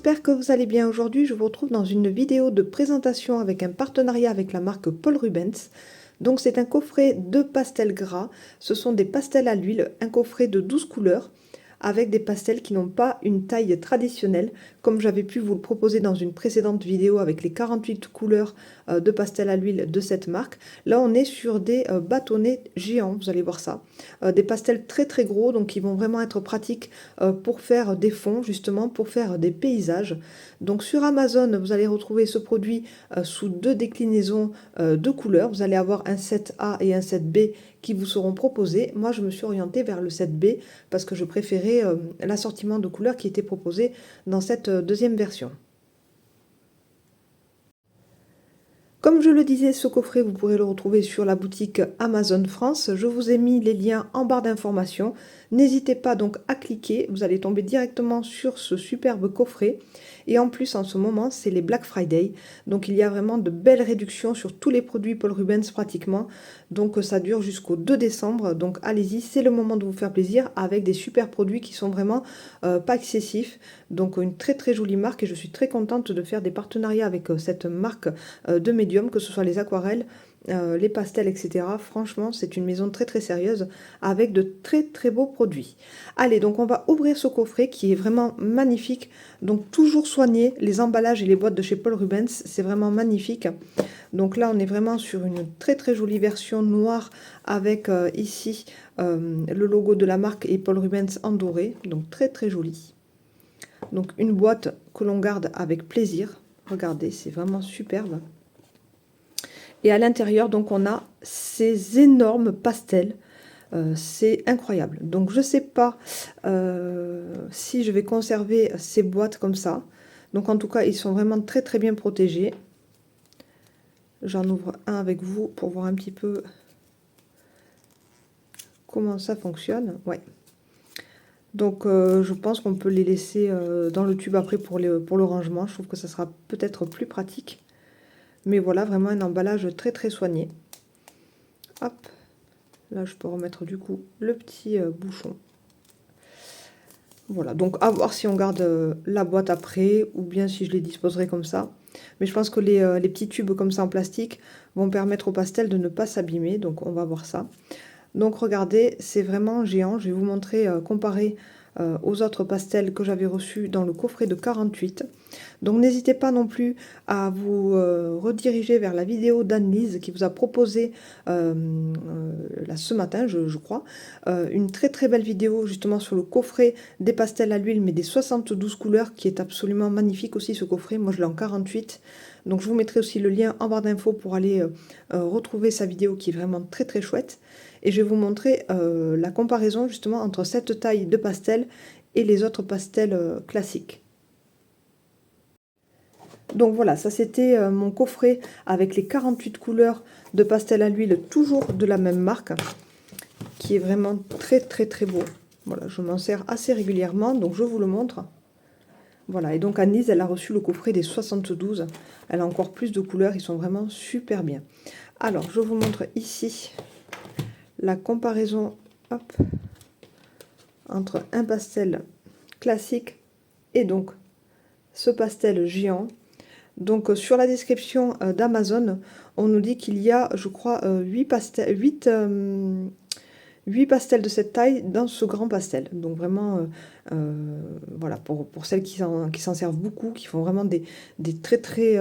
j'espère que vous allez bien. Aujourd'hui, je vous retrouve dans une vidéo de présentation avec un partenariat avec la marque Paul Rubens. Donc c'est un coffret de pastels gras, ce sont des pastels à l'huile, un coffret de 12 couleurs avec des pastels qui n'ont pas une taille traditionnelle, comme j'avais pu vous le proposer dans une précédente vidéo avec les 48 couleurs de pastels à l'huile de cette marque. Là on est sur des bâtonnets géants, vous allez voir ça, des pastels très très gros, donc qui vont vraiment être pratiques pour faire des fonds, justement pour faire des paysages. Donc sur Amazon vous allez retrouver ce produit sous deux déclinaisons de couleurs. Vous allez avoir un set A et un set B qui vous seront proposés. Moi je me suis orientée vers le set B parce que je préférais l'assortiment de couleurs qui était proposé dans cette deuxième version. Comme je le disais, ce coffret, vous pourrez le retrouver sur la boutique Amazon France. Je vous ai mis les liens en barre d'informations. N'hésitez pas donc à cliquer, vous allez tomber directement sur ce superbe coffret. Et en plus, en ce moment, c'est les Black Friday. Donc il y a vraiment de belles réductions sur tous les produits Paul Rubens pratiquement. Donc ça dure jusqu'au 2 décembre. Donc allez-y, c'est le moment de vous faire plaisir avec des super produits qui sont vraiment pas excessifs. Donc une très très jolie marque et je suis très contente de faire des partenariats avec cette marque de médium, que ce soit les aquarelles, les pastels, etc. Franchement, c'est une maison très très sérieuse avec de très très beaux produits. Allez, donc on va ouvrir ce coffret qui est vraiment magnifique. Donc toujours soigné, les emballages et les boîtes de chez Paul Rubens, c'est vraiment magnifique. Donc là, on est vraiment sur une très très jolie version noire avec ici le logo de la marque et Paul Rubens en doré. Donc très très joli. Donc une boîte que l'on garde avec plaisir. Regardez, c'est vraiment superbe. Et à l'intérieur, donc, on a ces énormes pastels. C'est incroyable. Donc, je ne sais pas si je vais conserver ces boîtes comme ça. Donc, en tout cas, ils sont vraiment très, très bien protégés. J'en ouvre un avec vous pour voir un petit peu comment ça fonctionne. Ouais. Donc, je pense qu'on peut les laisser dans le tube après pour le rangement. Je trouve que ça sera peut-être plus pratique. Mais voilà, vraiment un emballage très très soigné. Hop, là je peux remettre du coup le petit bouchon. Voilà, donc à voir si on garde la boîte après ou bien si je les disposerai comme ça. Mais je pense que les petits tubes comme ça en plastique vont permettre au pastel de ne pas s'abîmer. Donc on va voir ça. Donc regardez, c'est vraiment géant. Je vais vous montrer comparé aux autres pastels que j'avais reçus dans le coffret de 48. Donc n'hésitez pas non plus à vous rediriger vers la vidéo d'Anne-Lise qui vous a proposé là, ce matin, je crois, une très très belle vidéo justement sur le coffret des pastels à l'huile mais des 72 couleurs qui est absolument magnifique aussi ce coffret. Moi je l'ai en 48. Donc je vous mettrai aussi le lien en barre d'infos pour aller retrouver sa vidéo qui est vraiment très très chouette. Et je vais vous montrer la comparaison justement entre cette taille de pastel et les autres pastels classiques. Donc voilà, ça c'était mon coffret avec les 48 couleurs de pastel à l'huile, toujours de la même marque, qui est vraiment très très très beau. Voilà, je m'en sers assez régulièrement, donc je vous le montre. Voilà, et donc Anne-Lise, elle a reçu le coffret des 72. Elle a encore plus de couleurs, ils sont vraiment super bien. Alors, je vous montre ici la comparaison, hop, entre un pastel classique et donc ce pastel géant. Donc sur la description d'Amazon, on nous dit qu'il y a, je crois, 8 pastels de cette taille dans ce grand pastel. Donc vraiment, voilà, pour celles qui s'en servent beaucoup, qui font vraiment des très très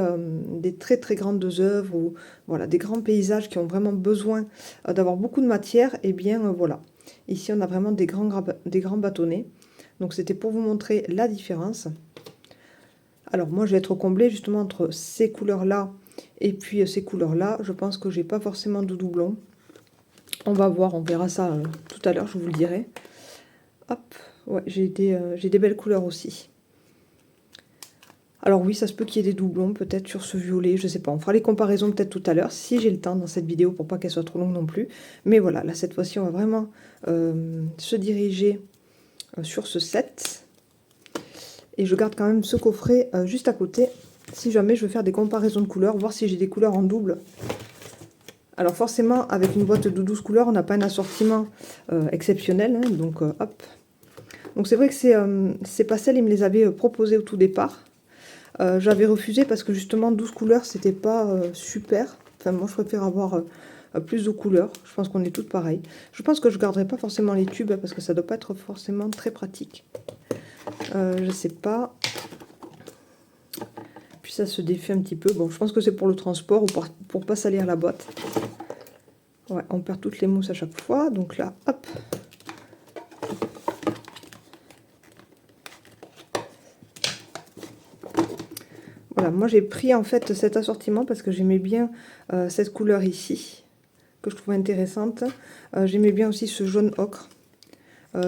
grandes œuvres, ou voilà, des grands paysages qui ont vraiment besoin d'avoir beaucoup de matière, et bien voilà. Ici on a vraiment des grands bâtonnets. Donc c'était pour vous montrer la différence. Alors moi je vais être comblée justement entre ces couleurs-là et puis ces couleurs-là. Je pense que j'ai pas forcément de doublons. On va voir, on verra ça tout à l'heure, je vous le dirai. Hop, ouais, j'ai des belles couleurs aussi. Alors oui, ça se peut qu'il y ait des doublons peut-être sur ce violet, je sais pas. On fera les comparaisons peut-être tout à l'heure, si j'ai le temps dans cette vidéo pour pas qu'elle soit trop longue non plus. Mais voilà, là cette fois-ci on va vraiment se diriger sur ce set. Et je garde quand même ce coffret juste à côté, si jamais je veux faire des comparaisons de couleurs, voir si j'ai des couleurs en double. Alors forcément, avec une boîte de 12 couleurs, on n'a pas un assortiment exceptionnel, hein, donc hop. Donc c'est vrai que ces pastels, ils me les avaient proposés au tout départ. J'avais refusé parce que justement 12 couleurs c'était pas super. Enfin moi je préfère avoir plus de couleurs. Je pense qu'on est toutes pareilles. Je pense que je garderai pas forcément les tubes parce que ça doit pas être forcément très pratique. Je sais pas. Puis ça se défait un petit peu. Bon, je pense que c'est pour le transport ou pour pas salir la boîte. Ouais, on perd toutes les mousses à chaque fois. Donc là, hop. Voilà, moi j'ai pris en fait cet assortiment parce que j'aimais bien cette couleur ici, que je trouvais intéressante. J'aimais bien aussi ce jaune ocre,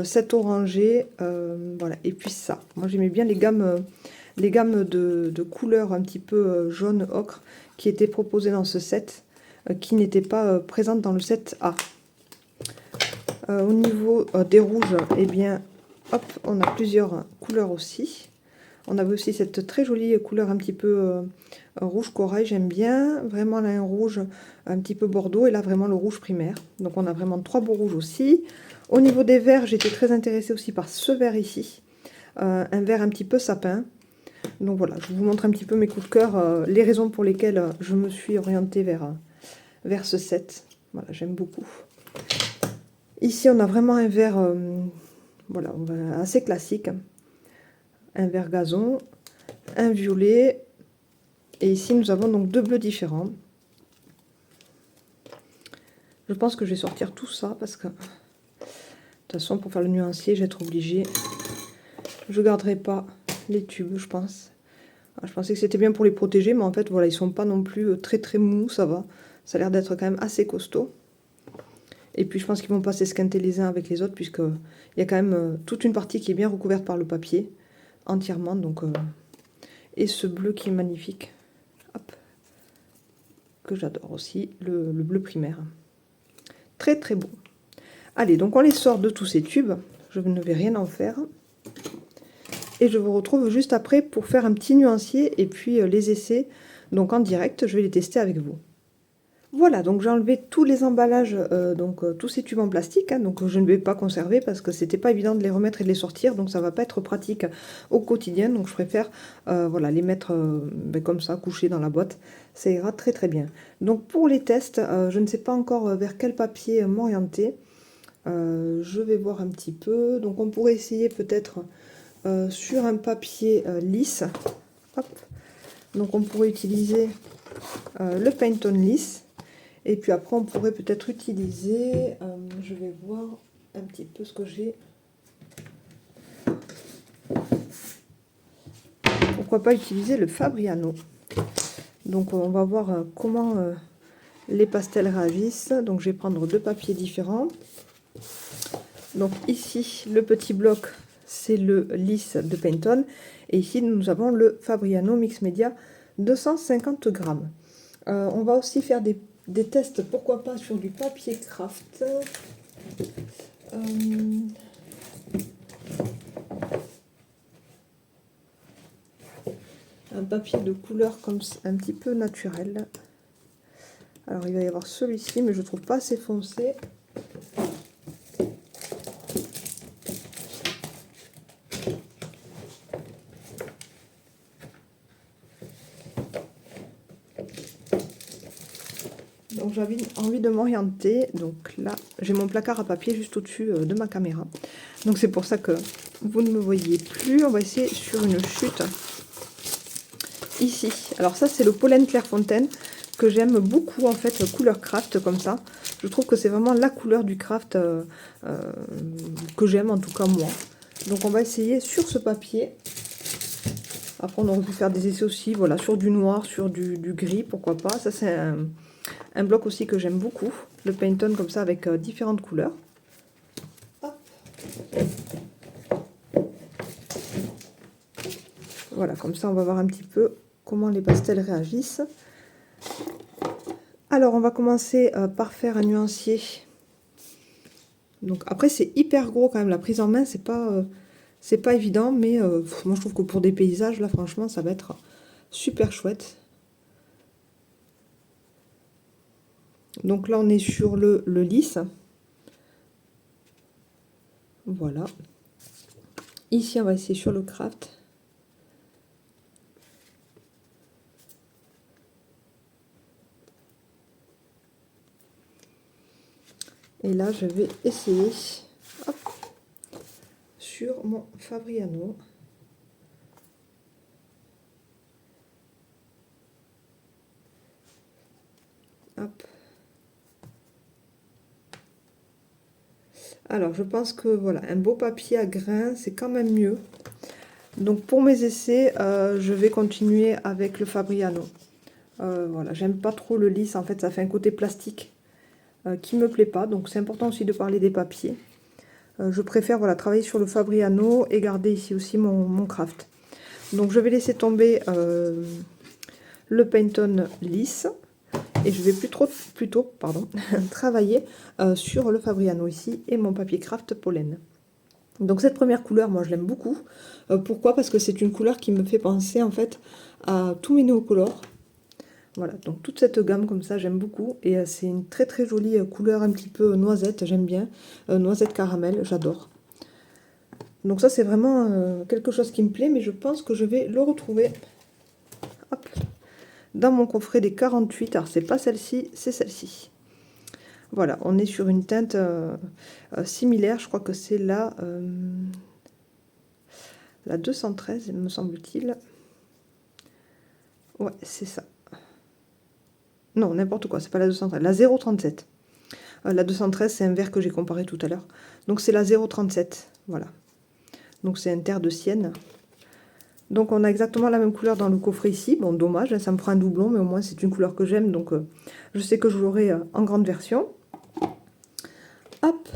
cet orangé, voilà. Et puis ça, moi j'aimais bien les gammes de couleurs un petit peu jaune ocre qui étaient proposées dans ce set, qui n'étaient pas présentes dans le set A. Au niveau des rouges, eh bien, hop, on a plusieurs couleurs aussi. On avait aussi cette très jolie couleur un petit peu rouge corail, j'aime bien. Vraiment là un rouge un petit peu bordeaux et là vraiment le rouge primaire. Donc on a vraiment 3 beaux rouges aussi. Au niveau des verts, j'étais très intéressée aussi par ce vert ici. Un vert un petit peu sapin. Donc voilà, je vous montre un petit peu mes coups de cœur, les raisons pour lesquelles je me suis orientée vers ce set. Voilà, j'aime beaucoup. Ici on a vraiment un vert voilà, assez classique. Un vert gazon, un violet, et ici nous avons donc 2 bleus différents. Je pense que je vais sortir tout ça parce que de toute façon pour faire le nuancier je vais être obligée. Je garderai pas les tubes je pense. Je pensais que c'était bien pour les protéger mais en fait voilà ils sont pas non plus très mous, ça va. Ça a l'air d'être quand même assez costaud. Et puis je pense qu'ils vont pas s'esquinter les uns avec les autres puisque il y a quand même toute une partie qui est bien recouverte par le papier entièrement donc et ce bleu qui est magnifique. Hop. Que j'adore aussi, le bleu primaire. Très beau. Allez, donc on les sort de tous ces tubes. Je ne vais rien en faire. Et je vous retrouve juste après pour faire un petit nuancier et puis les essais. Donc en direct, je vais les tester avec vous. Voilà, donc j'ai enlevé tous les emballages, tous ces tubes en plastique, hein, donc je ne vais pas conserver parce que c'était pas évident de les remettre et de les sortir, donc ça va pas être pratique au quotidien, donc je préfère voilà, les mettre comme ça, couchés dans la boîte, ça ira très bien. Donc pour les tests, je ne sais pas encore vers quel papier m'orienter, je vais voir un petit peu, donc on pourrait essayer peut-être sur un papier lisse, hop. Donc on pourrait utiliser le Pantone lisse. Et puis après, on pourrait peut-être utiliser, je vais voir un petit peu ce que j'ai. Pourquoi pas utiliser le Fabriano. Donc on va voir comment les pastels réagissent. Donc je vais prendre 2 papiers différents. Donc ici, le petit bloc, c'est le lisse de Pantone. Et ici, nous avons le Fabriano Mix Media 250 grammes. On va aussi faire des tests, pourquoi pas, sur du papier craft. Un papier de couleur comme un petit peu naturel. Alors il va y avoir celui-ci, mais je trouve pas assez foncé. Donc j'avais envie de m'orienter. Donc là, j'ai mon placard à papier juste au-dessus de ma caméra. Donc c'est pour ça que vous ne me voyez plus. On va essayer sur une chute. Ici. Alors ça, c'est le pollen Clairefontaine que j'aime beaucoup en fait, couleur craft comme ça. Je trouve que c'est vraiment la couleur du craft que j'aime en tout cas moi. Donc on va essayer sur ce papier. Après on aurait pu faire des essais aussi, voilà, sur du noir, sur du gris, pourquoi pas. Ça c'est un bloc aussi que j'aime beaucoup, le Pantone comme ça avec différentes couleurs. Hop. Voilà, comme ça on va voir un petit peu comment les pastels réagissent. Alors on va commencer par faire un nuancier. Donc après c'est hyper gros quand même, la prise en main c'est pas évident, mais moi je trouve que pour des paysages là franchement ça va être super chouette. Donc là on est sur le lisse. Voilà. Ici on va essayer sur le craft. Et là, je vais essayer, hop, sur mon Fabriano. Hop. Alors, je pense que voilà, un beau papier à grains, c'est quand même mieux. Donc, pour mes essais, je vais continuer avec le Fabriano. Voilà, j'aime pas trop le lisse, en fait, ça fait un côté plastique qui me plaît pas. Donc, c'est important aussi de parler des papiers. Je préfère voilà, travailler sur le Fabriano et garder ici aussi mon craft. Donc, je vais laisser tomber le Pantone lisse. Et je vais plutôt travailler sur le Fabriano ici et mon papier craft pollen. Donc cette première couleur, moi je l'aime beaucoup. Pourquoi? Parce que c'est une couleur qui me fait penser en fait à tous mes néocolores. Voilà, donc toute cette gamme comme ça, j'aime beaucoup. Et c'est une très très jolie couleur un petit peu noisette, j'aime bien. Noisette caramel, j'adore. Donc ça c'est vraiment quelque chose qui me plaît, mais je pense que je vais le retrouver. Hop, dans mon coffret des 48, alors c'est pas celle-ci, c'est celle-ci. Voilà, on est sur une teinte similaire, je crois que c'est la 213, me semble-t-il. Ouais, c'est ça. Non, n'importe quoi, c'est pas la 213, la 037. La 213, c'est un vert que j'ai comparé tout à l'heure. Donc c'est la 037, voilà. Donc c'est un terre de sienne. Donc on a exactement la même couleur dans le coffret ici. Bon, dommage, ça me prend un doublon, mais au moins c'est une couleur que j'aime, donc je sais que je l'aurai en grande version. Hop,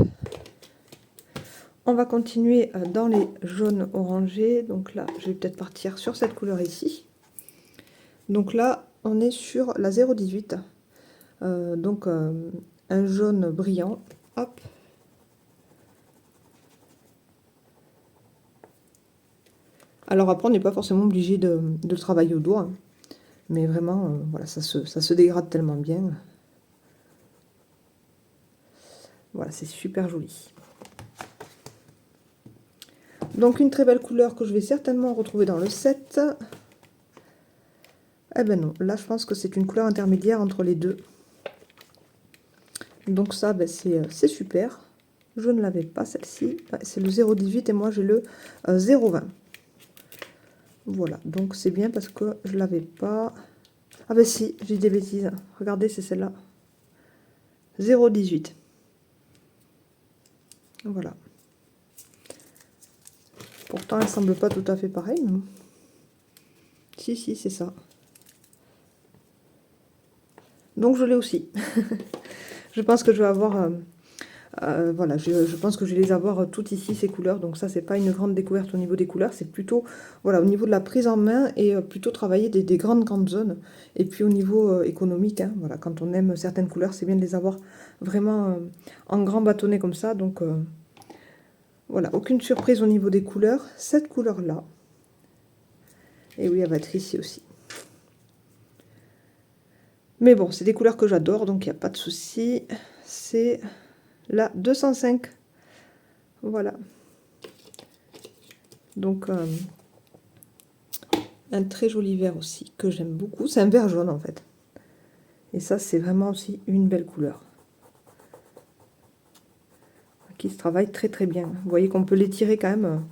on va continuer dans les jaunes orangés. Donc là, je vais peut-être partir sur cette couleur ici. Donc là, on est sur la 018. Donc un jaune brillant. Hop. Alors après, on n'est pas forcément obligé de le travailler au doigt. Hein. Mais vraiment, voilà, ça se dégrade tellement bien. Voilà, c'est super joli. Donc une très belle couleur que je vais certainement retrouver dans le set. Eh ben non, là je pense que c'est une couleur intermédiaire entre les deux. Donc ça, ben, c'est super. Je ne l'avais pas celle-ci. C'est le 018 et moi j'ai le 020. Voilà, donc c'est bien parce que je l'avais pas. Ah ben si, j'ai des bêtises. Regardez, c'est celle-là. 018. Voilà. Pourtant, elle semble pas tout à fait pareille. Mais... Si, c'est ça. Donc je l'ai aussi. Je pense que je vais avoir... voilà, je pense que je vais les avoir toutes ici, ces couleurs. Donc ça, c'est pas une grande découverte au niveau des couleurs. C'est plutôt, voilà, au niveau de la prise en main et plutôt travailler des grandes zones. Et puis au niveau économique, hein, voilà, quand on aime certaines couleurs, c'est bien de les avoir vraiment en grand bâtonnet comme ça. Donc voilà, aucune surprise au niveau des couleurs. Cette couleur-là. Et oui, elle va être ici aussi. Mais bon, c'est des couleurs que j'adore, donc il n'y a pas de souci. C'est la 205. Voilà. Donc, un très joli vert aussi, que j'aime beaucoup. C'est un vert jaune, en fait. Et ça, c'est vraiment aussi une belle couleur. Qui se travaille très très bien. Vous voyez qu'on peut l'étirer quand même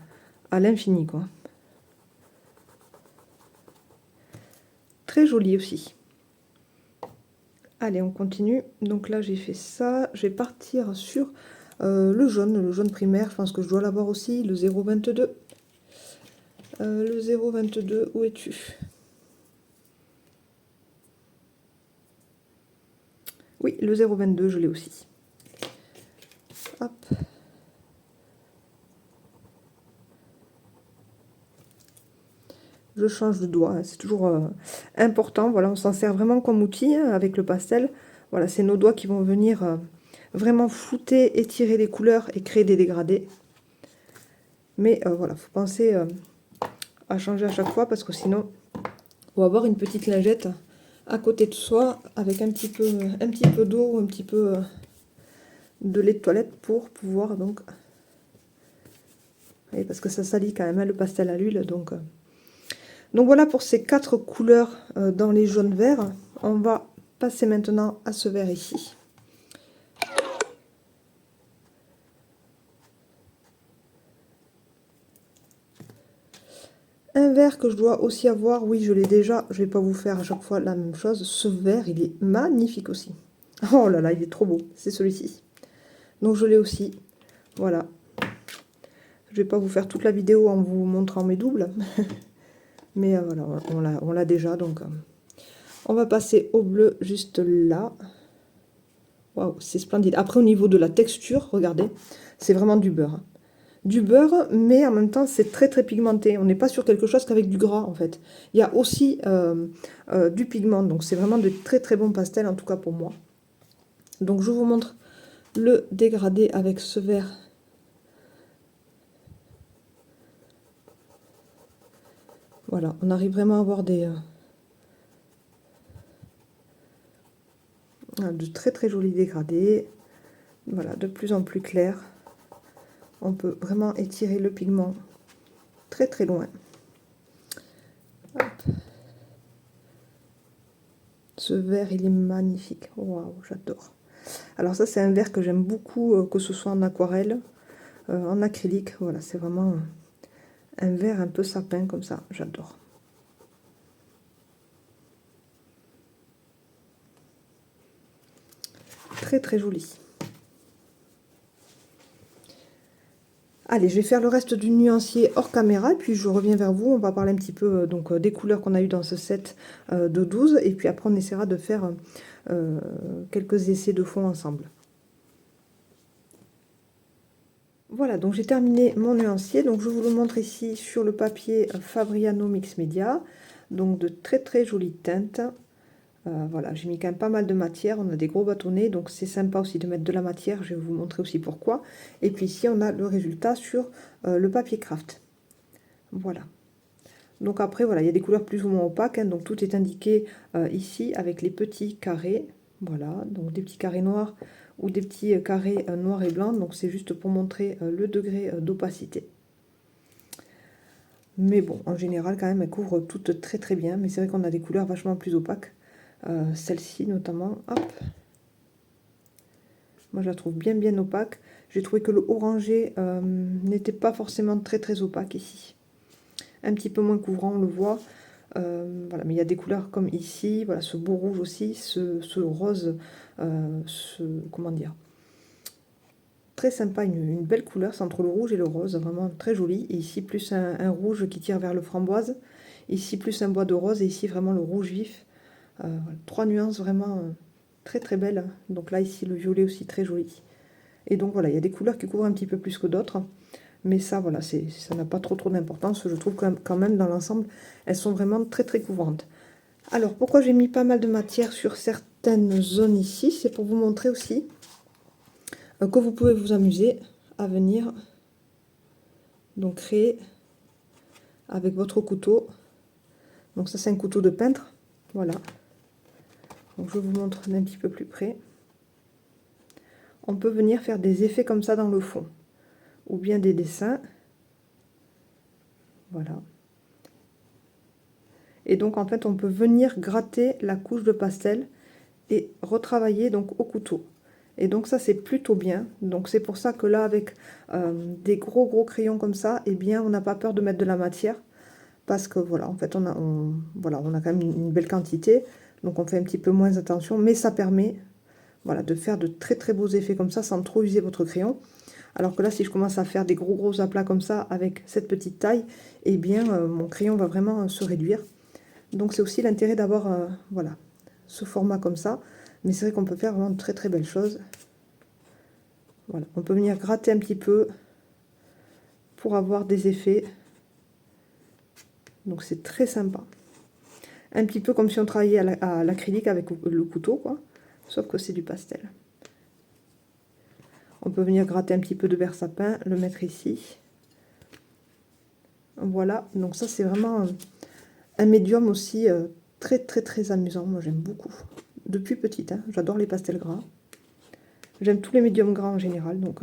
à l'infini, quoi. Très joli aussi. Allez, on continue. Donc là, j'ai fait ça. Je vais partir sur le jaune primaire. Je pense que je dois l'avoir aussi, le 022. Le 022, où es-tu? Oui, le 022, je l'ai aussi. Hop. Je change de doigt, hein. C'est toujours important. Voilà, on s'en sert vraiment comme outil hein, avec le pastel. Voilà, c'est nos doigts qui vont venir vraiment flouter, étirer les couleurs et créer des dégradés. Mais voilà, faut penser à changer à chaque fois parce que sinon, on va avoir une petite lingette à côté de soi avec un petit peu d'eau ou un petit peu de lait de toilette pour pouvoir donc... Et parce que ça salit quand même hein, le pastel à l'huile, donc voilà pour ces 4 couleurs dans les jaunes verts. On va passer maintenant à ce vert ici. Un vert que je dois aussi avoir, oui, je l'ai déjà, je vais pas vous faire à chaque fois la même chose. Ce vert, il est magnifique aussi. Oh là là, il est trop beau, c'est celui-ci. Donc je l'ai aussi, voilà. Je vais pas vous faire toute la vidéo en vous montrant mes doubles. Mais voilà, on l'a déjà, donc on va passer au bleu juste là. Waouh, c'est splendide. Après, au niveau de la texture, regardez, c'est vraiment du beurre. Du beurre, mais en même temps, c'est très très pigmenté. On n'est pas sur quelque chose qu'avec du gras, en fait. Il y a aussi du pigment, donc c'est vraiment de très très bons pastels, en tout cas pour moi. Donc je vous montre le dégradé avec ce vert. Voilà, on arrive vraiment à avoir de très très jolis dégradés. Voilà, de plus en plus clair. On peut vraiment étirer le pigment très très loin. Hop. Ce vert, il est magnifique. Waouh, j'adore. Alors ça, c'est un vert que j'aime beaucoup, que ce soit en aquarelle, en acrylique. Voilà, c'est vraiment un vert un peu sapin comme ça. J'adore. Très très joli. Allez, je vais faire le reste du nuancier hors caméra, et puis je reviens vers vous. On va parler un petit peu donc, des couleurs qu'on a eu dans ce set de 12, et puis après on essaiera de faire quelques essais de fond ensemble. Voilà, donc j'ai terminé mon nuancier. Donc je vous le montre ici sur le papier Fabriano Mix Media. Donc de très très jolies teintes. Voilà, j'ai mis quand même pas mal de matière. On a des gros bâtonnets, donc c'est sympa aussi de mettre de la matière. Je vais vous montrer aussi pourquoi. Et puis ici, on a le résultat sur le papier craft. Voilà. Donc après, voilà, il y a des couleurs plus ou moins opaques. Hein, donc tout est indiqué ici avec les petits carrés. Voilà, donc des petits carrés noirs ou des petits carrés noirs et blancs. Donc c'est juste pour montrer le degré d'opacité. Mais bon, en général, quand même, elles couvrent toutes très très bien. Mais c'est vrai qu'on a des couleurs vachement plus opaques. Celle-ci notamment, hop. Moi, je la trouve bien bien opaque. J'ai trouvé que le orangé n'était pas forcément très très opaque ici. Un petit peu moins couvrant, on le voit. Voilà, mais il y a des couleurs comme ici, voilà, ce beau rouge aussi, ce rose, comment dire, très sympa, une belle couleur, c'est entre le rouge et le rose, vraiment très joli. Et ici, plus un rouge qui tire vers le framboise. Ici, plus un bois de rose. Et ici, vraiment le rouge vif. Voilà, 3 nuances vraiment très très belles. Donc là, ici, le violet aussi très joli. Et donc voilà, il y a des couleurs qui couvrent un petit peu plus que d'autres. Mais ça, voilà, ça n'a pas trop d'importance. Je trouve quand même dans l'ensemble, elles sont vraiment très très couvrantes. Alors, pourquoi j'ai mis pas mal de matière sur certaines zones ici? C'est pour vous montrer aussi que vous pouvez vous amuser à venir donc créer avec votre couteau. Donc ça, c'est un couteau de peintre. Voilà. Donc je vous montre d'un petit peu plus près. On peut venir faire des effets comme ça dans le fond. Ou bien des dessins. Voilà. Et donc en fait, on peut venir gratter la couche de pastel et retravailler donc au couteau. Et donc ça, c'est plutôt bien. Donc c'est pour ça que là, avec des gros crayons comme ça, eh bien, on n'a pas peur de mettre de la matière. Parce que voilà, en fait, voilà, on a quand même une belle quantité. Donc on fait un petit peu moins attention. Mais ça permet, voilà, de faire de très très beaux effets comme ça sans trop user votre crayon. Alors que là, si je commence à faire des gros aplats comme ça avec cette petite taille, eh bien, mon crayon va vraiment se réduire. Donc c'est aussi l'intérêt d'avoir voilà, ce format comme ça. Mais c'est vrai qu'on peut faire vraiment de très très belles choses. Voilà, on peut venir gratter un petit peu pour avoir des effets. Donc c'est très sympa. Un petit peu comme si on travaillait à l'acrylique avec le couteau, quoi. Sauf que c'est du pastel. On peut venir gratter un petit peu de verre sapin, le mettre ici. Voilà, donc ça c'est vraiment un médium aussi très amusant. Moi j'aime beaucoup. Depuis petite, hein, j'adore les pastels gras. J'aime tous les médiums gras en général, donc...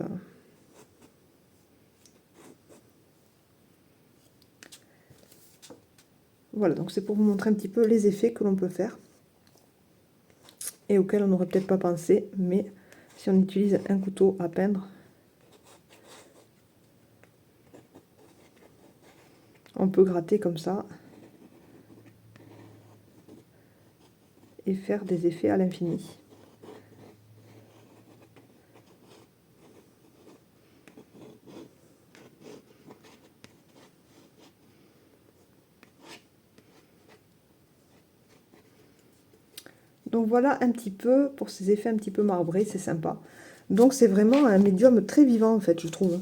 Voilà, donc c'est pour vous montrer un petit peu les effets que l'on peut faire. Et auxquels on n'aurait peut-être pas pensé, mais si on utilise un couteau à peindre, On peut gratter comme ça et faire des effets à l'infini. Donc voilà un petit peu pour ces effets un petit peu marbrés, c'est sympa. Donc c'est vraiment un médium très vivant en fait, je trouve.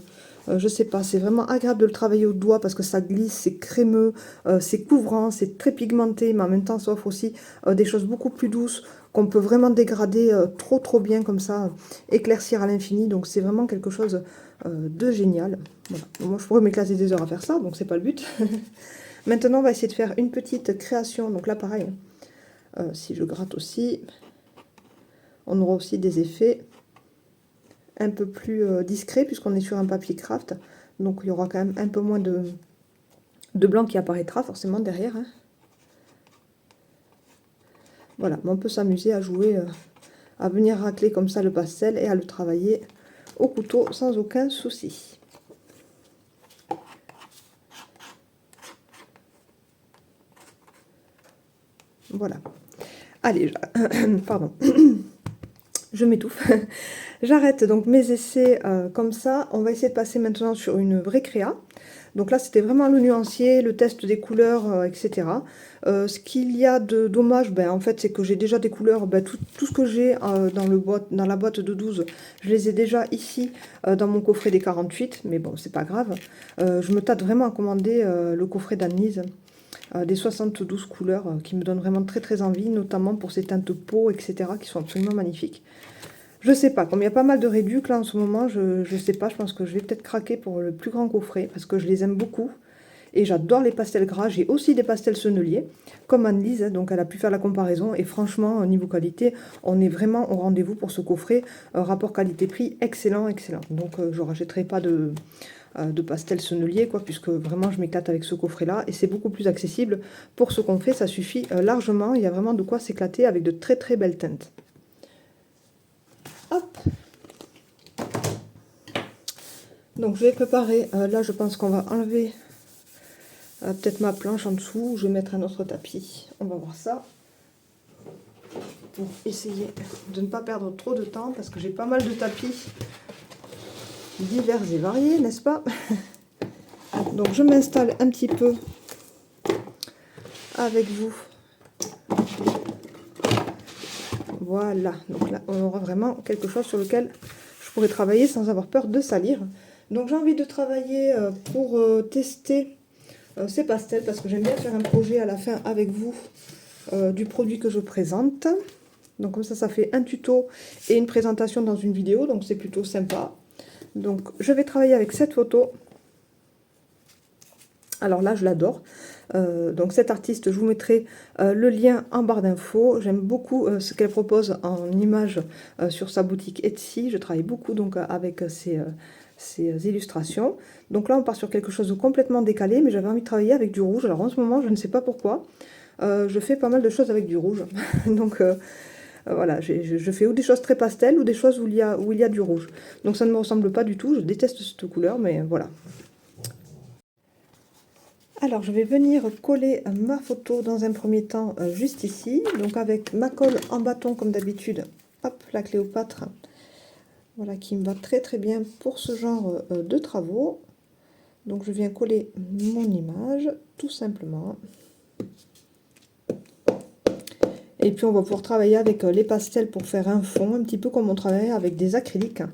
Je sais pas, c'est vraiment agréable de le travailler au doigt parce que ça glisse, c'est crémeux, c'est couvrant, c'est très pigmenté, mais en même temps ça offre aussi des choses beaucoup plus douces qu'on peut vraiment dégrader trop bien comme ça, éclaircir à l'infini. Donc c'est vraiment quelque chose de génial. Voilà. Moi je pourrais m'éclater des heures à faire ça, donc c'est pas le but. Maintenant on va essayer de faire une petite création. Donc là pareil. Si je gratte aussi, on aura aussi des effets un peu plus discrets puisqu'on est sur un papier craft. Donc il y aura quand même un peu moins de blanc qui apparaîtra forcément derrière. Hein. Voilà, mais on peut s'amuser à jouer, à venir racler comme ça le pastel et à le travailler au couteau sans aucun souci. Voilà. Allez, pardon. Je m'étouffe. J'arrête donc mes essais comme ça. On va essayer de passer maintenant sur une vraie créa. Donc là, c'était vraiment le nuancier, le test des couleurs, etc. Ce qu'il y a de dommage, ben, en fait, c'est que j'ai déjà des couleurs, ben, tout ce que j'ai dans la boîte de 12, je les ai déjà ici dans mon coffret des 48, mais bon, c'est pas grave. Je me tâte vraiment à commander le coffret d'Annelise. Des 72 couleurs qui me donnent vraiment très envie, notamment pour ces teintes peau, etc., qui sont absolument magnifiques. Je sais pas, comme il y a pas mal de réducs là en ce moment, je sais pas, je pense que je vais peut-être craquer pour le plus grand coffret, parce que je les aime beaucoup, et j'adore les pastels gras. J'ai aussi des pastels senneliers, comme Annelise, hein, donc elle a pu faire la comparaison, et franchement, au niveau qualité, on est vraiment au rendez-vous pour ce coffret, rapport qualité-prix, excellent. Donc je rachèterai pas de pastel sennelier, quoi, puisque vraiment je m'éclate avec ce coffret là et c'est beaucoup plus accessible pour ce qu'on fait, ça suffit largement, il y a vraiment de quoi s'éclater avec de très belles teintes. Hop, donc je vais préparer, là je pense qu'on va enlever peut-être ma planche en dessous, je vais mettre un autre tapis, on va voir ça pour essayer de ne pas perdre trop de temps parce que j'ai pas mal de tapis divers et variés, n'est-ce pas? Donc je m'installe un petit peu avec vous. Voilà, donc là on aura vraiment quelque chose sur lequel je pourrais travailler sans avoir peur de salir. Donc j'ai envie de travailler pour tester ces pastels parce que j'aime bien faire un projet à la fin avec vous du produit que je présente. Donc comme ça fait un tuto et une présentation dans une vidéo, donc c'est plutôt sympa. Donc je vais travailler avec cette photo. Alors là je l'adore. Donc cette artiste, je vous mettrai le lien en barre d'infos. J'aime beaucoup ce qu'elle propose en images sur sa boutique Etsy. Je travaille beaucoup donc avec ces illustrations. Donc là on part sur quelque chose de complètement décalé, mais j'avais envie de travailler avec du rouge. Alors en ce moment je ne sais pas pourquoi, je fais pas mal de choses avec du rouge. Donc voilà, je fais ou des choses très pastel ou des choses où il y a du rouge. Donc ça ne me ressemble pas du tout, je déteste cette couleur, mais voilà. Alors je vais venir coller ma photo dans un premier temps juste ici, donc avec ma colle en bâton comme d'habitude, hop, la Cléopâtre, voilà, qui me va très bien pour ce genre de travaux. Donc je viens coller mon image tout simplement. Et puis on va pouvoir travailler avec les pastels pour faire un fond, un petit peu comme on travaille avec des acryliques,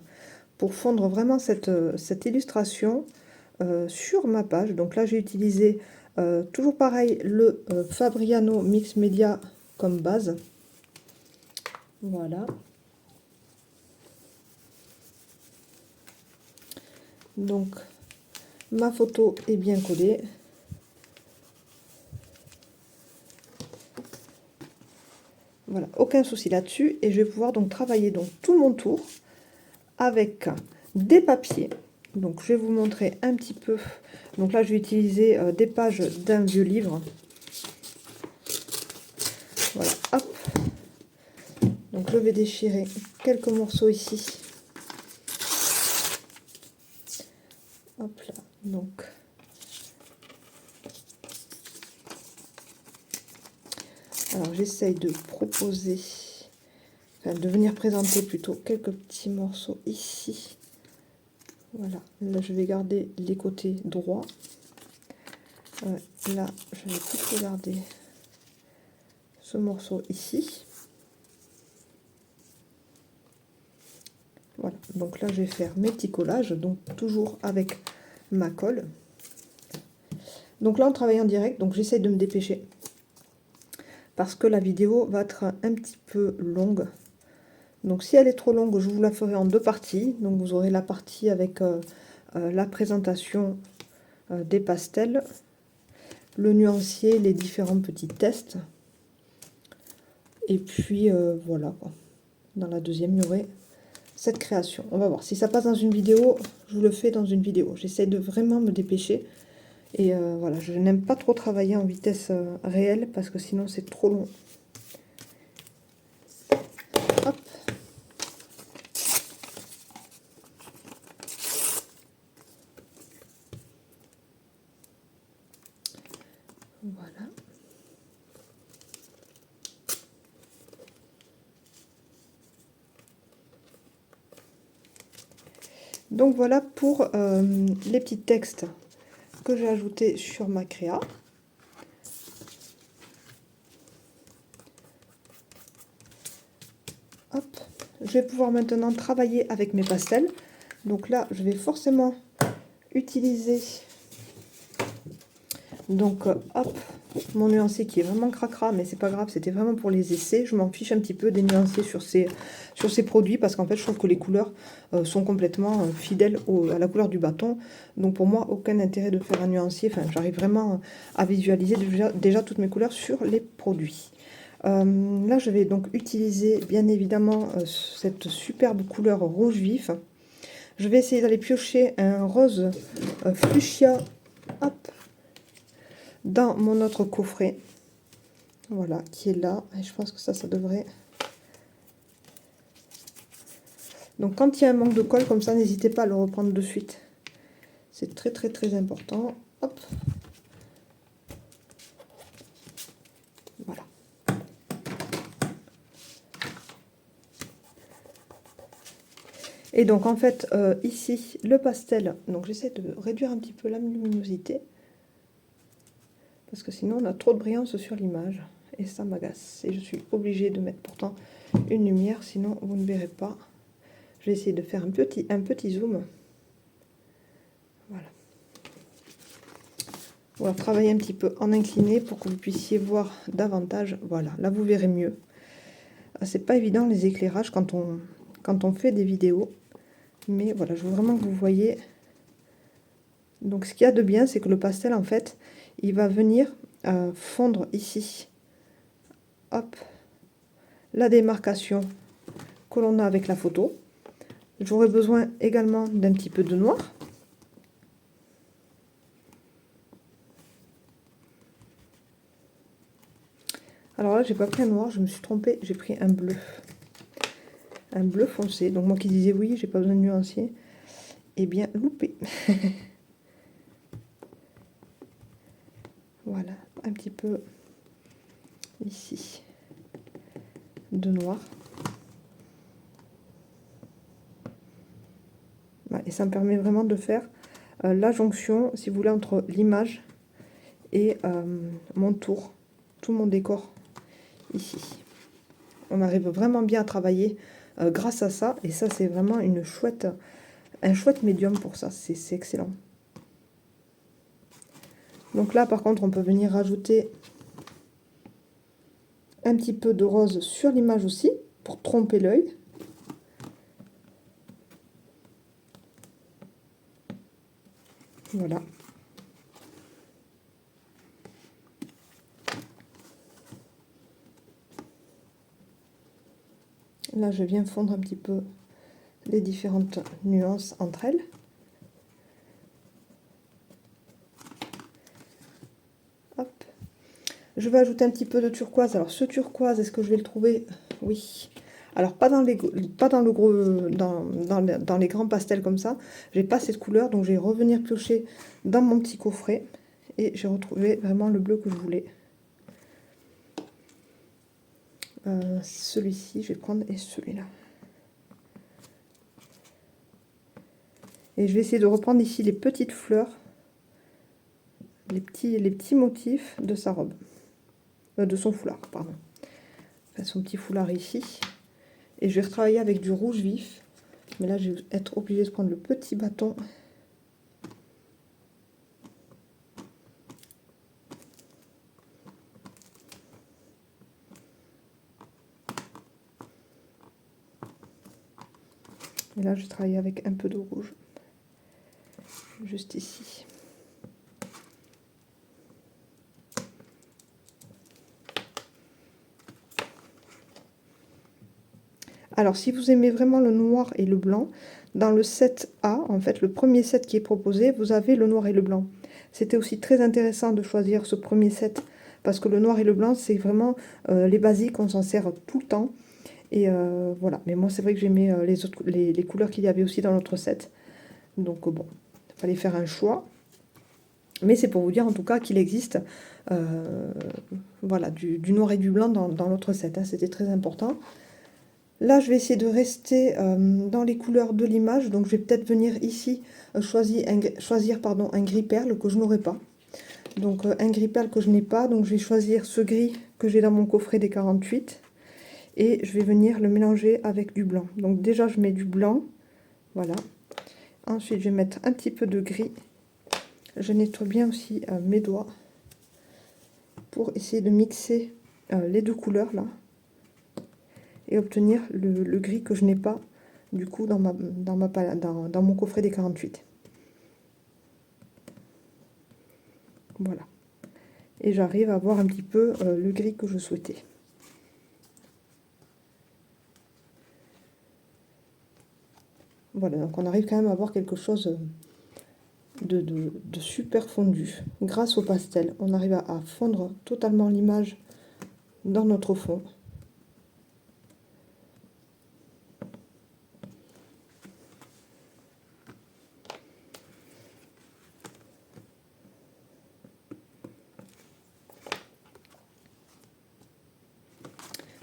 pour fondre vraiment cette illustration sur ma page. Donc là j'ai utilisé toujours pareil le Fabriano Mix Media comme base. Voilà. Donc ma photo est bien collée. Voilà, aucun souci là-dessus. Et je vais pouvoir donc travailler donc tout mon tour avec des papiers. Donc je vais vous montrer un petit peu. Donc là je vais utiliser des pages d'un vieux livre. Voilà, hop. Donc je vais déchirer quelques morceaux ici. Hop là, donc Alors j'essaye de proposer, enfin de venir présenter plutôt quelques petits morceaux ici. Voilà, là je vais garder les côtés droits. Là je vais plutôt garder ce morceau ici. Voilà, donc là je vais faire mes petits collages, donc toujours avec ma colle. Donc là on travaille en direct, donc j'essaye de me dépêcher parce que la vidéo va être un petit peu longue. Donc si elle est trop longue, je vous la ferai en deux parties. Donc vous aurez la partie avec la présentation des pastels, le nuancier, les différents petits tests. Et puis voilà, quoi. Dans la deuxième, il y aurait cette création. On va voir. Si ça passe dans une vidéo, je le fais dans une vidéo. J'essaie de vraiment me dépêcher. Et voilà, je n'aime pas trop travailler en vitesse réelle parce que sinon c'est trop long. Hop. Voilà. Donc voilà pour les petits textes que j'ai ajoutés sur ma créa. Hop. Je vais pouvoir maintenant travailler avec mes pastels. Donc là, je vais forcément utiliser donc hop, mon nuancier qui est vraiment cracra, mais c'est pas grave, c'était vraiment pour les essais. Je m'en fiche un petit peu des nuanciers sur ces produits parce qu'en fait je trouve que les couleurs sont complètement fidèles à la couleur du bâton. Donc pour moi aucun intérêt de faire un nuancier. Enfin, j'arrive vraiment à visualiser déjà toutes mes couleurs sur les produits. Là je vais donc utiliser bien évidemment cette superbe couleur rouge vif. Je vais essayer d'aller piocher un rose fuchsia, hop, dans mon autre coffret, voilà, qui est là, et je pense que ça devrait. Donc quand il y a un manque de colle comme ça, n'hésitez pas à le reprendre de suite, c'est très très très important. Hop, voilà. Et donc en fait ici le pastel, donc j'essaie de réduire un petit peu la luminosité parce que sinon on a trop de brillance sur l'image et ça m'agace, et je suis obligée de mettre pourtant une lumière, sinon vous ne verrez pas. Je vais essayer de faire un petit zoom. Voilà. On va travailler un petit peu en incliné pour que vous puissiez voir davantage. Voilà, là vous verrez mieux. C'est pas évident les éclairages quand on fait des vidéos, mais voilà, je veux vraiment que vous voyez. Donc ce qu'il y a de bien, c'est que le pastel en fait, il va venir fondre ici. Hop, la démarcation que l'on a avec la photo. J'aurai besoin également d'un petit peu de noir. Alors là, j'ai pas pris un noir, je me suis trompée, j'ai pris un bleu. Un bleu foncé. Donc moi qui disais oui, j'ai pas besoin de nuancier. Eh bien, loupé. Voilà, un petit peu ici de noir. Et ça me permet vraiment de faire la jonction, si vous voulez, entre l'image et mon tour, tout mon décor ici. On arrive vraiment bien à travailler grâce à ça, et ça c'est vraiment un chouette médium pour ça, c'est excellent. Donc là par contre on peut venir rajouter un petit peu de rose sur l'image aussi, pour tromper l'œil. Voilà. Là, je viens fondre un petit peu les différentes nuances entre elles. Hop. Je vais ajouter un petit peu de turquoise. Alors, ce turquoise, est-ce que je vais le trouver? Oui. Alors, pas dans les grands pastels comme ça. J'ai pas cette couleur, donc je vais revenir piocher dans mon petit coffret. Et j'ai retrouvé vraiment le bleu que je voulais. celui-ci, je vais prendre, et celui-là. Et je vais essayer de reprendre ici les petites fleurs, les petits motifs de sa robe, de son foulard, pardon. Enfin, son petit foulard ici. Et je vais retravailler avec du rouge vif. Mais là, je vais être obligée de prendre le petit bâton. Et là, je vais travailler avec un peu de rouge. Juste ici. Alors, si vous aimez vraiment le noir et le blanc, dans le set A, en fait, le premier set qui est proposé, vous avez le noir et le blanc. C'était aussi très intéressant de choisir ce premier set, parce que le noir et le blanc, c'est vraiment les basiques, on s'en sert tout le temps. Et voilà, mais moi, c'est vrai que j'aimais les couleurs qu'il y avait aussi dans notre set. Donc bon, il fallait faire un choix. Mais c'est pour vous dire en tout cas qu'il existe voilà, du noir et du blanc dans l'autre set, hein, c'était très important. Là, je vais essayer de rester dans les couleurs de l'image. Donc, je vais peut-être venir ici choisir un gris perle que je n'aurai pas. Donc, un gris perle que je n'ai pas. Donc, je vais choisir ce gris que j'ai dans mon coffret des 48. Et je vais venir le mélanger avec du blanc. Donc, déjà, je mets du blanc. Voilà. Ensuite, je vais mettre un petit peu de gris. Je nettoie bien aussi mes doigts pour essayer de mixer les deux couleurs là. Et obtenir le gris que je n'ai pas du coup dans mon coffret des 48. Voilà. Et j'arrive à voir un petit peu le gris que je souhaitais. Voilà, donc on arrive quand même à avoir quelque chose de super fondu. Grâce au pastel, on arrive à fondre totalement l'image dans notre fond.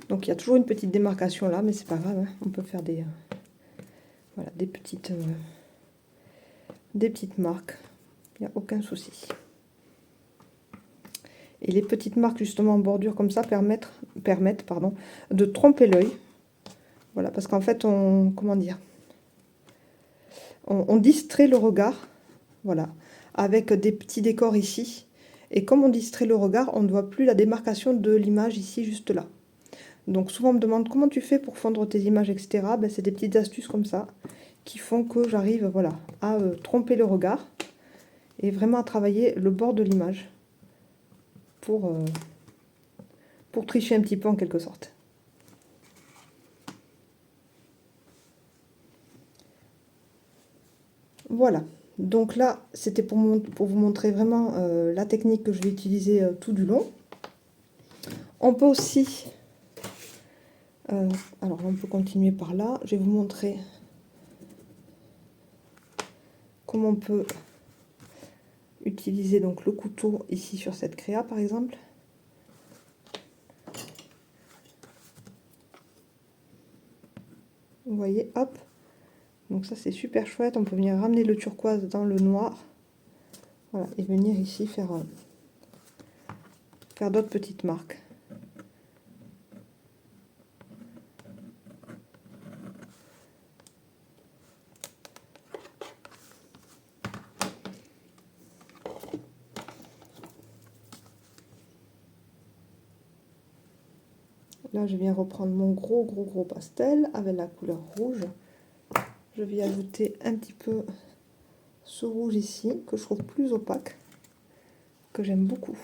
Donc il y a toujours une petite démarcation là, mais c'est pas grave, hein. On peut faire voilà, des petites marques. Il n'y a aucun souci. Et les petites marques justement en bordure comme ça permettent de tromper l'œil. Voilà, parce qu'en fait, comment dire, on distrait le regard, voilà, avec des petits décors ici. Et comme on distrait le regard, on ne voit plus la démarcation de l'image ici, juste là. Donc souvent on me demande comment tu fais pour fondre tes images, etc. Ben, c'est des petites astuces comme ça qui font que j'arrive, voilà, à tromper le regard et vraiment à travailler le bord de l'image pour tricher un petit peu en quelque sorte. Voilà, donc là c'était pour vous montrer vraiment la technique que je vais utiliser tout du long. On peut aussi, alors on peut continuer par là, je vais vous montrer comment on peut utiliser donc le couteau ici sur cette créa par exemple. Vous voyez, hop, donc ça c'est super chouette, on peut venir ramener le turquoise dans le noir, voilà, et venir ici faire d'autres petites marques. Là, je viens reprendre mon gros pastel avec la couleur rouge. Je vais ajouter un petit peu ce rouge ici, que je trouve plus opaque, que j'aime beaucoup.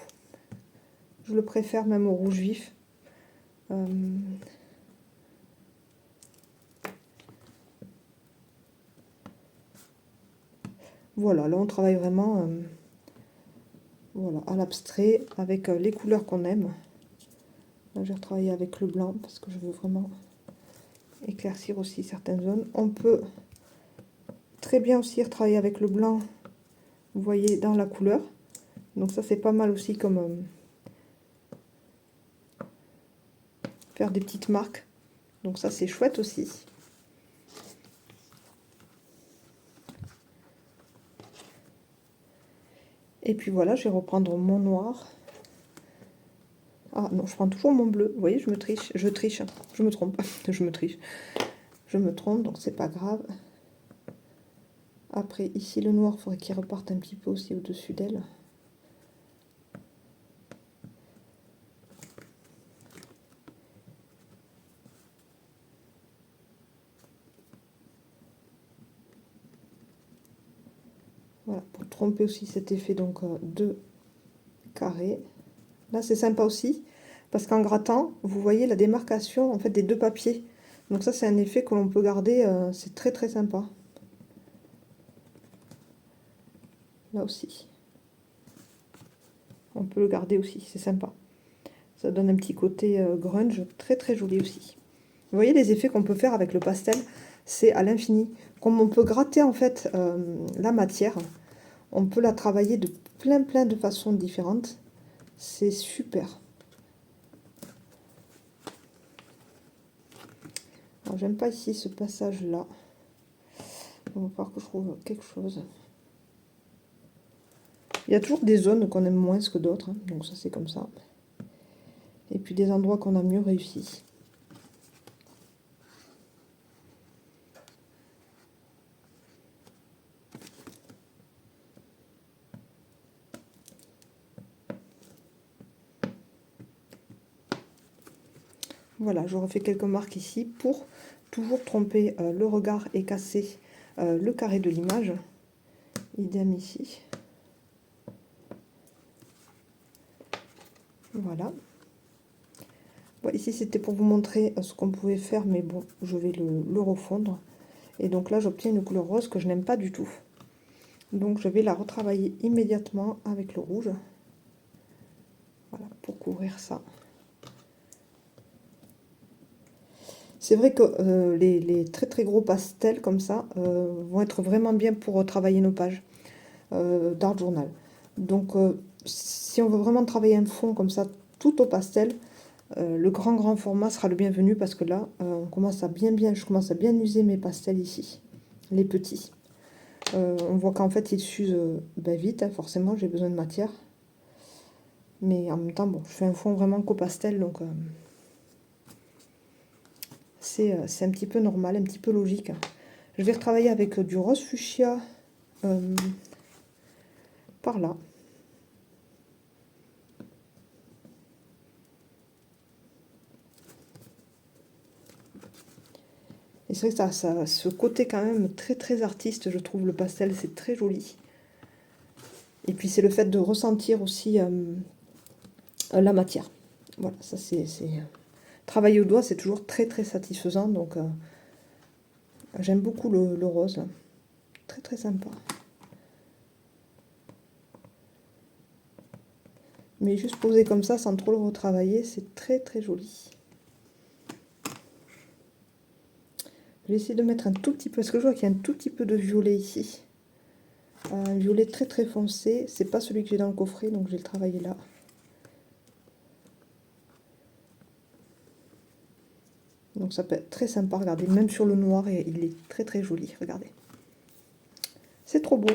Je le préfère même au rouge vif. Voilà, là on travaille vraiment voilà, à l'abstrait, avec les couleurs qu'on aime. Là, je vais retravailler avec le blanc, parce que je veux vraiment éclaircir aussi certaines zones. On peut très bien aussi retravailler avec le blanc, vous voyez, dans la couleur. Donc ça c'est pas mal aussi comme faire des petites marques. Donc ça c'est chouette aussi. Et puis voilà, je vais reprendre mon noir. Ah non, je prends toujours mon bleu. Vous voyez, je me triche, je me trompe, je me triche. Je me trompe, donc c'est pas grave. Après, ici, le noir, il faudrait qu'il reparte un petit peu aussi au-dessus d'elle. Voilà, pour tromper aussi cet effet donc de carré. Là, c'est sympa aussi, parce qu'en grattant, vous voyez la démarcation en fait des deux papiers. Donc ça, c'est un effet que l'on peut garder, c'est très très sympa. Là aussi. On peut le garder aussi, c'est sympa. Ça donne un petit côté grunge, très très joli aussi. Vous voyez les effets qu'on peut faire avec le pastel, c'est à l'infini. Comme on peut gratter en fait la matière, on peut la travailler de plein de façons différentes. C'est super. Alors j'aime pas ici ce passage là. Il va falloir que je trouve quelque chose. Il y a toujours des zones qu'on aime moins que d'autres, hein, donc ça c'est comme ça. Et puis des endroits qu'on a mieux réussi. Voilà, je refais quelques marques ici pour toujours tromper le regard et casser le carré de l'image. Idem ici. Voilà. Bon, ici, c'était pour vous montrer ce qu'on pouvait faire, mais bon, je vais le refondre. Et donc là, j'obtiens une couleur rose que je n'aime pas du tout. Donc, je vais la retravailler immédiatement avec le rouge. Voilà, pour couvrir ça. C'est vrai que les très gros pastels comme ça vont être vraiment bien pour travailler nos pages d'art journal. Donc, si on veut vraiment travailler un fond comme ça, tout au pastel, le grand format sera le bienvenu parce que là, je commence à bien user mes pastels ici, les petits. On voit qu'en fait, ils s'usent vite, hein, forcément, j'ai besoin de matière. Mais en même temps, bon, je fais un fond vraiment qu'au pastel, donc c'est un petit peu normal, un petit peu logique. Je vais retravailler avec du rose fuchsia par là. Et c'est vrai que ça a ce côté quand même très artiste, je trouve, le pastel, c'est très joli. Et puis c'est le fait de ressentir aussi la matière. Voilà, ça c'est... Travailler au doigt, c'est toujours très satisfaisant, donc j'aime beaucoup le rose. Très sympa. Mais juste posé comme ça, sans trop le retravailler, c'est très joli. Je vais essayer de mettre un tout petit peu, parce que je vois qu'il y a un tout petit peu de violet ici. Un violet très foncé, c'est pas celui que j'ai dans le coffret, donc je vais le travailler là. Donc ça peut être très sympa, regardez, même sur le noir, et il est très joli, regardez. C'est trop beau.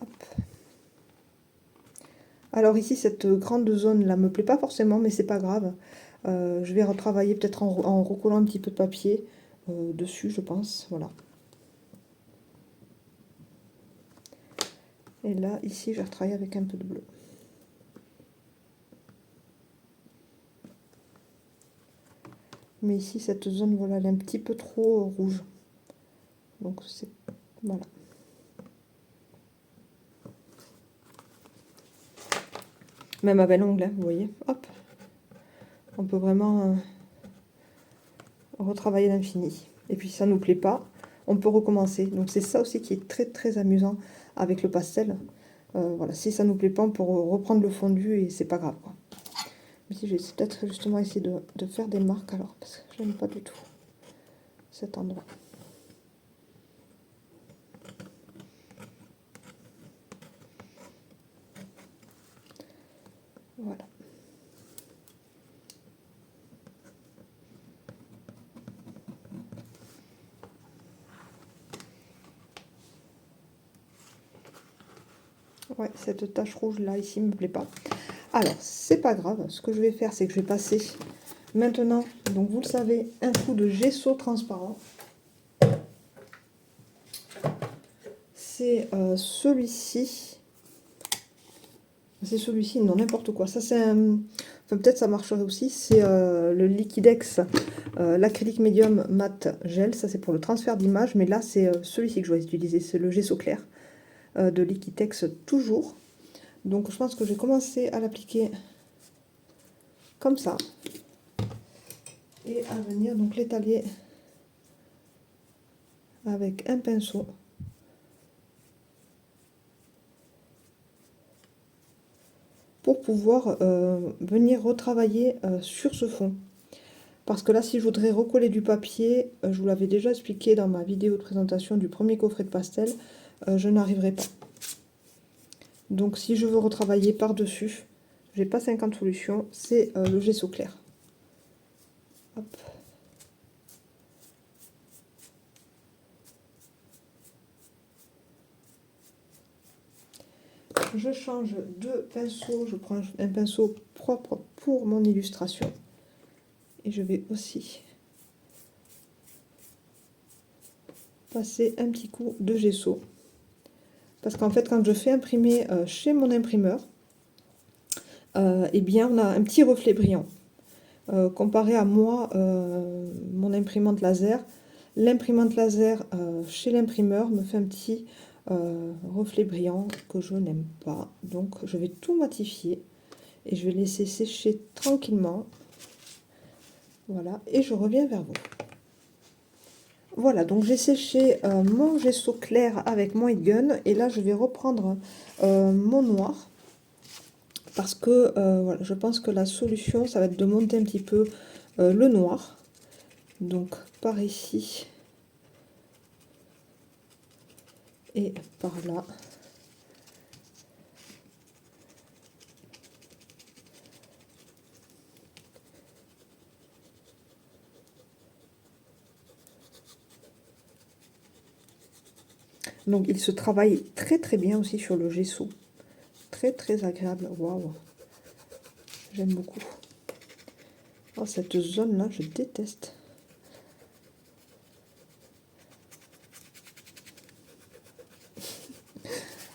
Hop. Alors ici, cette grande zone là me plaît pas forcément, mais c'est pas grave. Je vais retravailler peut-être en recollant un petit peu de papier dessus, je pense. Voilà. Et là, ici, je vais retravailler avec un peu de bleu. Mais ici, cette zone, voilà, elle est un petit peu trop rouge. Donc, c'est... Voilà. Même avec l'ongle, hein, vous voyez. Hop. On peut vraiment retravailler l'infini. Et puis, si ça ne nous plaît pas, on peut recommencer. Donc, c'est ça aussi qui est très amusant avec le pastel. Voilà, si ça ne nous plaît pas, on peut reprendre le fondu et c'est pas grave, quoi. Ici, je vais peut-être justement essayer de faire des marques alors, parce que je n'aime pas du tout cet endroit. Voilà. Ouais, cette tache rouge là, ici, me plaît pas. Alors, c'est pas grave. Ce que je vais faire, c'est que je vais passer maintenant, donc vous le savez, un coup de gesso transparent. C'est celui-ci. C'est celui-ci, non, n'importe quoi. Ça, c'est un... Enfin, peut-être ça marcherait aussi. C'est le Liquidex, l'acrylique médium mat gel. Ça, c'est pour le transfert d'image. Mais là, c'est celui-ci que je vais utiliser. C'est le gesso clair de Liquidex toujours. Donc, je pense que je vais commencer à l'appliquer comme ça. Et à venir donc l'étaler avec un pinceau. Pour pouvoir venir retravailler sur ce fond. Parce que là, si je voudrais recoller du papier, je vous l'avais déjà expliqué dans ma vidéo de présentation du premier coffret de pastel, je n'arriverai pas. Donc si je veux retravailler par-dessus, j'ai pas 50 solutions, c'est le gesso clair. Hop. Je change de pinceau, je prends un pinceau propre pour mon illustration. Et je vais aussi passer un petit coup de gesso. Parce qu'en fait, quand je fais imprimer chez mon imprimeur, eh bien, on a un petit reflet brillant. Comparé à moi, mon imprimante laser, l'imprimante laser chez l'imprimeur me fait un petit reflet brillant que je n'aime pas. Donc, je vais tout matifier et je vais laisser sécher tranquillement. Voilà, et je reviens vers vous. Voilà, donc j'ai séché mon gesso clair avec mon heat gun et là je vais reprendre mon noir parce que voilà, je pense que la solution ça va être de monter un petit peu le noir. Donc par ici et par là. Donc il se travaille très très bien aussi sur le gesso. Très très agréable. Waouh. J'aime beaucoup. Oh, cette zone là, je déteste.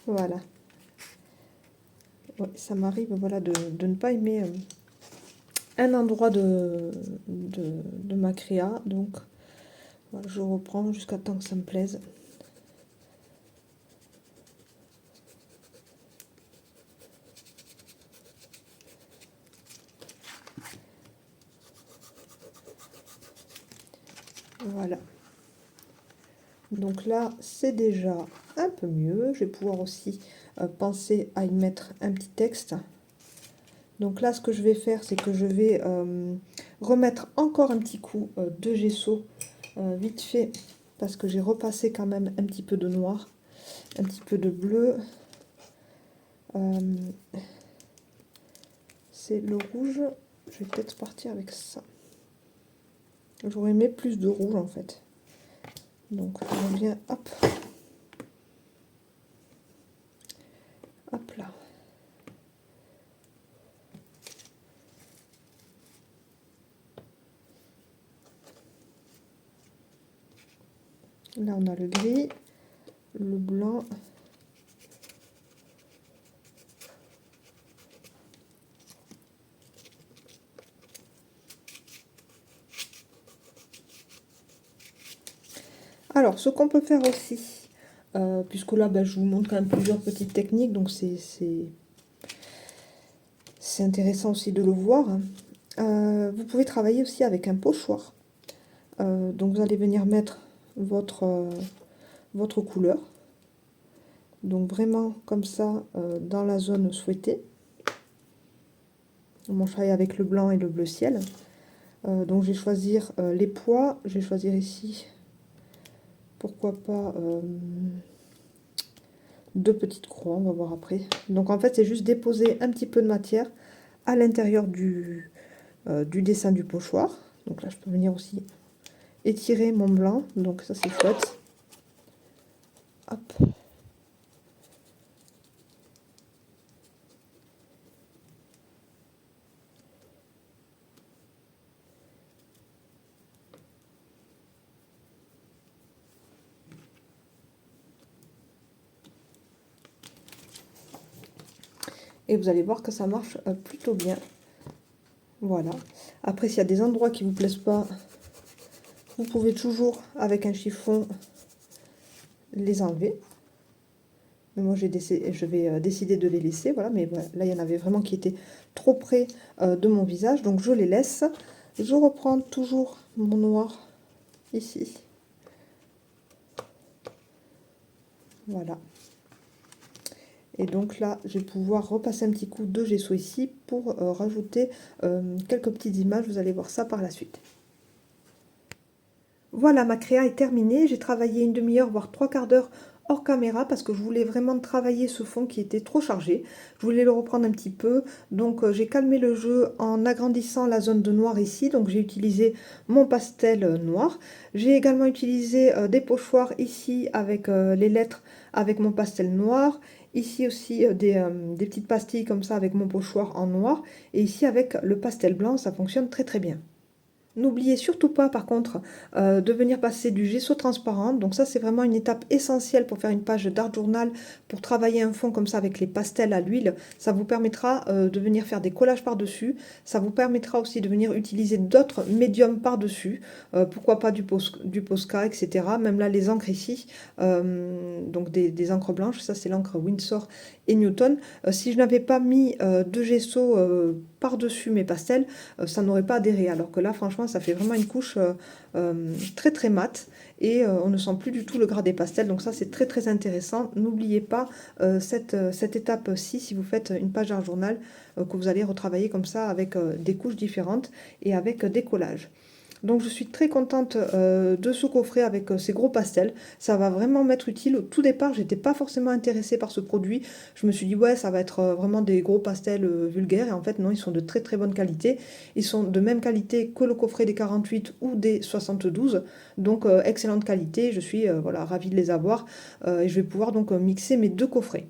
Voilà. Ouais, ça m'arrive voilà, de ne pas aimer un endroit de ma créa. Donc voilà, je reprends jusqu'à temps que ça me plaise. Voilà. Donc là, c'est déjà un peu mieux. Je vais pouvoir aussi penser à y mettre un petit texte. Donc là, ce que je vais faire, c'est que je vais remettre encore un petit coup de gesso vite fait, parce que j'ai repassé quand même un petit peu de noir, un petit peu de bleu. C'est le rouge. Je vais peut-être partir avec ça. J'aurais aimé plus de rouge en fait. Donc on vient, hop. Hop là. Là on a le gris, le blanc. Alors ce qu'on peut faire aussi, puisque là ben, je vous montre quand même plusieurs petites techniques, donc c'est intéressant aussi de le voir. Vous pouvez travailler aussi avec un pochoir. Donc vous allez venir mettre votre couleur. Donc vraiment comme ça dans la zone souhaitée. Moi je travaille avec le blanc et le bleu ciel. Donc je vais choisir les pois. Je vais choisir ici, pourquoi pas, deux petites croix, on va voir après. Donc en fait c'est juste déposer un petit peu de matière à l'intérieur du dessin du pochoir. Donc là, je peux venir aussi étirer mon blanc, donc ça c'est chouette. Hop. Et vous allez voir que ça marche plutôt bien. Voilà. Après, s'il y a des endroits qui ne vous plaisent pas, vous pouvez toujours, avec un chiffon, les enlever. Mais moi, je vais décider de les laisser. Voilà. Mais voilà, là, il y en avait vraiment qui étaient trop près de mon visage. Donc, je les laisse. Je reprends toujours mon noir ici. Voilà. Et donc là, je vais pouvoir repasser un petit coup de gesso ici pour rajouter quelques petites images. Vous allez voir ça par la suite. Voilà, ma créa est terminée. J'ai travaillé une demi-heure, voire 3/4 d'heure hors caméra parce que je voulais vraiment travailler ce fond qui était trop chargé. Je voulais le reprendre un petit peu. Donc j'ai calmé le jeu en agrandissant la zone de noir ici. Donc j'ai utilisé mon pastel noir. J'ai également utilisé des pochoirs ici avec les lettres avec mon pastel noir. Ici aussi des petites pastilles comme ça avec mon pochoir en noir. Et ici avec le pastel blanc, ça fonctionne très très bien. N'oubliez surtout pas, par contre, de venir passer du gesso transparent. Donc ça, c'est vraiment une étape essentielle pour faire une page d'art journal, pour travailler un fond comme ça avec les pastels à l'huile. Ça vous permettra de venir faire des collages par-dessus. Ça vous permettra aussi de venir utiliser d'autres médiums par-dessus. Pourquoi pas du Posca, etc. Même là, les encres ici, donc des encres blanches. Ça, c'est l'encre Winsor et Newton. Si je n'avais pas mis de gesso par-dessus mes pastels, ça n'aurait pas adhéré. Alors que là, franchement, ça fait vraiment une couche très très mate et on ne sent plus du tout le gras des pastels. Donc ça, c'est très très intéressant. N'oubliez pas cette étape-ci si vous faites une page d'art journal que vous allez retravailler comme ça avec des couches différentes et avec des collages. Donc je suis très contente de ce coffret avec ces gros pastels. Ça va vraiment m'être utile. Au tout départ, j'étais pas forcément intéressée par ce produit. Je me suis dit, ouais, ça va être vraiment des gros pastels vulgaires. Et en fait, non, ils sont de très très bonne qualité. Ils sont de même qualité que le coffret des 48 ou des 72. Donc, excellente qualité. Je suis voilà, ravie de les avoir. Et je vais pouvoir donc mixer mes deux coffrets.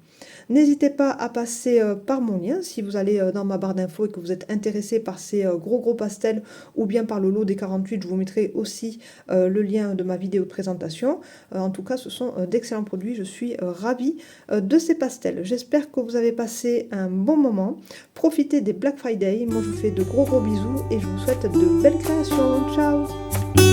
N'hésitez pas à passer par mon lien si vous allez dans ma barre d'infos et que vous êtes intéressé par ces gros pastels ou bien par le lot des 48. Je vous mettrai aussi le lien de ma vidéo de présentation. En tout cas, ce sont d'excellents produits. Je suis ravie de ces pastels. J'espère que vous avez passé un bon moment. Profitez des Black Friday. Moi, je vous fais de gros bisous et je vous souhaite de belles créations. Ciao!